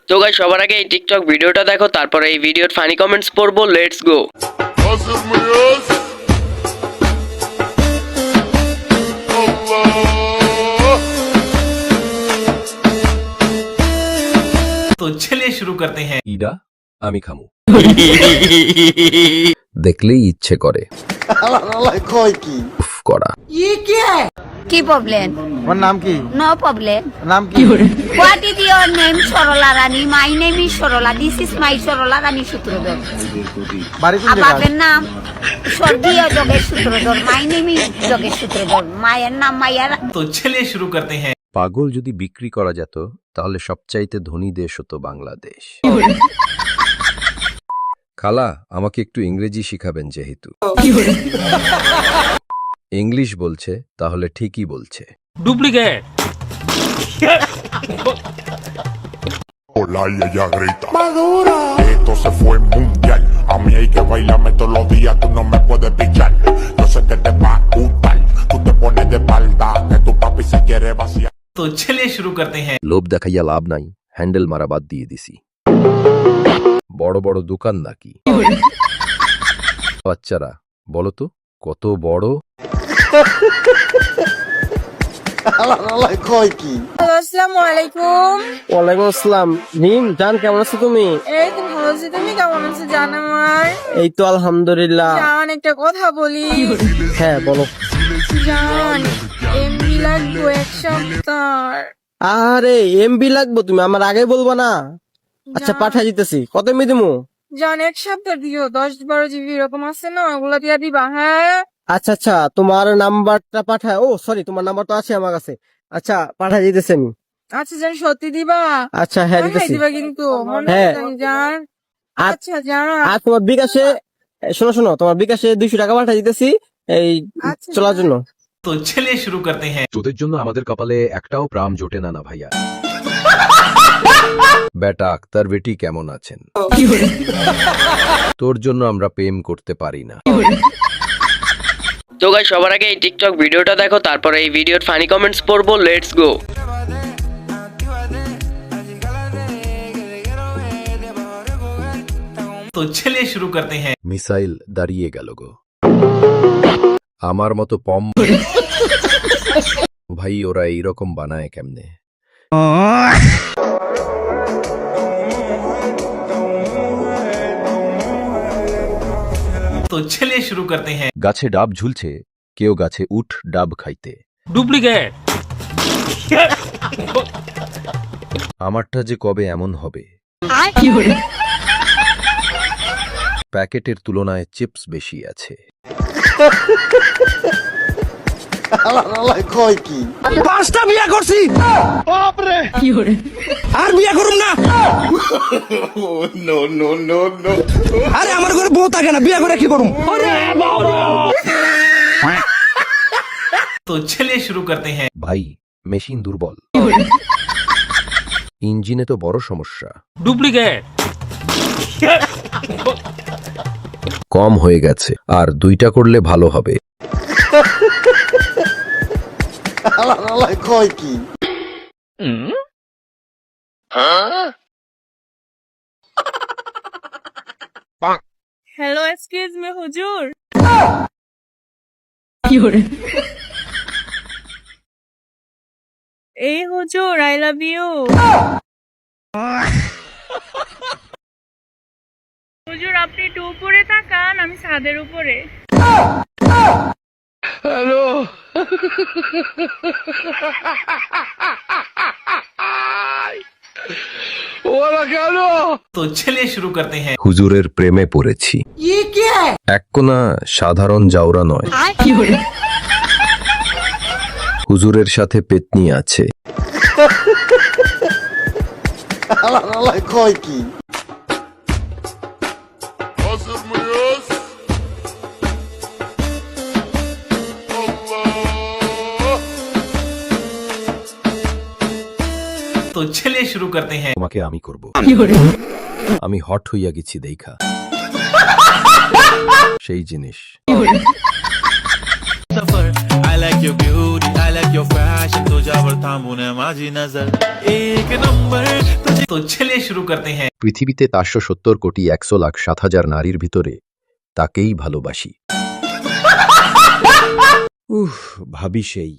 তো গাইস সবার আগে এই টিকটক ভিডিওটা দেখো, তারপরে এই ভিডিওর ফানি কমেন্টস পড়বো। Let's go. तो चलिए शुरू करते हैं। ইডা আমি খামু দেখলেই ইচ্ছে করে উফ করা। কি প্রবলেম? ওর নাম কি? No problem. নাম কি? What is your name? Sarala Rani. My name is Sarala. This is my Sarala Rani Sutradhar. বাড়ি কোন বাপের জায়গায়? নাম স্বর্গীয় Jogesh Sutradhar. My name is Jogesh Sutradhar. মায়ের নাম মাইয়ার। तो चलिए शुरू करते हैं। পাগল যদি বিক্রি করা যেত তাহলে সবচাইতে ধনী দেশ হতো বাংলাদেশ। খালা আমাকে একটু ইংরেজি শিখাবেন, যেহেতু ইংলিশ বলছে তাহলে ঠিকই বলছে। Duplicate. Hola y ella grita Madura. Esto se fue mundial. A mí hay que bailarme todos los días. Tú no me puedes pillar. Yo sé que te va a gustar. Tú te pones de espalda que tu papi se quiere vaciar. तो चलिए शुरू करते हैं। লোভ দেখাইয়া লাভ নাই, handle মারা বাদ দিয়ে দিছি। বড় বড় দোকান নাকি? বাচ্চারা বলো তো কত বড়? আসসালামু আলাইকুম। ওয়ালাইকুম আসসালাম। রিম জান, কেমন আছো তুমি? এই তো ভালো আছি, তুমি কেমন আছো জান? আমার এই তো আলহামদুলিল্লাহ। জান একটা কথা বলি। হ্যাঁ বলো। জান এমবি লাগবো এক সপ্তাহ। আরে এমবি লাগবো? তুমি আমার আগে বলবো না? আচ্ছা জান। পাঠা দিতেছি। কত এমবি দিমু? জান এক সপ্তাহ দিও, 10-12 জিবি এরকম আছে না, ওগুলা দিয়া দিবা। হ্যাঁ আচ্ছা আচ্ছা, তোমার নাম্বারটা পাঠায়। ও সরি, তোমার নাম্বার তো আছে আমার কাছে। আচ্ছা পাঠা দিতেছি আমি। আচ্ছা জান সত্যি দিবা? আচ্ছা হ্যাঁ পাঠাই দিতেছি। দিবা কিন্তু মনে হ্যাঁ। রাখো জান। আর- আচ্ছা জান। আর তোমার বিকাশে শোনো শোনো, তোমার বিকাশে 200 টাকা পাঠা দিতেছি এই আচ্ছা, চলার জন্য। तो चलिए शुरू करते हैं। তোদের জন্য আমাদের কপালে একটাও প্রাম জোটে না, না ভাইয়া। বেটা আক্তার বেটি কেমন আছেন? তোর জন্য আমরা প্রেম করতে পারি না। তো গাইস সবার আগে এই টিকটক ভিডিওটা দেখো, তারপরে এই ভিডিওর ফানি কমেন্টস পড়বো। Let's go. तो चलिए शुरू करते हैं। মিসাইল দাঁড়িয়ে গেল গো। আমার মতো পম ভাই, ওরা এইরকম বানায় কেমনে? तो चलिए शुरू करते हैं। গাছে ডাব ঝুলছে, কেউ গাছে উঠ ডাব খাইতে। डुप्लीकेट। আমারটা যে কবে এমন হবে? প্যাকেটের তুলনায় চিপস বেশি আছে। পাঁচটা বিয়া করছি, আর বিয়া করুম না। আরে আমার ঘরে বউ থাকে না, বিয়া করে কি করুম? तो चलिए शुरू करते हैं। ভাই মেশিন দুর্বল, ইঞ্জিনে তো বড় সমস্যা। डुप्लीकेट। কম হয়ে গেছে, আর 2টা করলে ভালো হবে। হ্যালো এক্সকিউজ মি হুজুর। এই হুজুর আই লাভ ইউ। হুজুর আপনি একটু উপরে তাকান, আমি ছাদের উপরে। तो चलिए शुरू करते हैं। হুজুরের প্রেমে পড়েছি। এক কোনা সাধারণ জাউরা নয়, হুজুরের সাথে পেতনি আছে। Hazır mıyız? Allah. तो चलिए शुरू करते हैं। তোমাকে আমি করব। আমি হট হইয়া গেছি দেখা, সেই জিনিস। सफर I like your beauty, I like your fashion. तुझ्यावर थांबून आहे माझी नजर एक नंबर तुझी तो चलिए शुरू करते हैं। পৃথিবীতে 470 কোটি 100,07,000 নারীর ভিতরে তাকেই ভালোবাসি। ভাবি সেই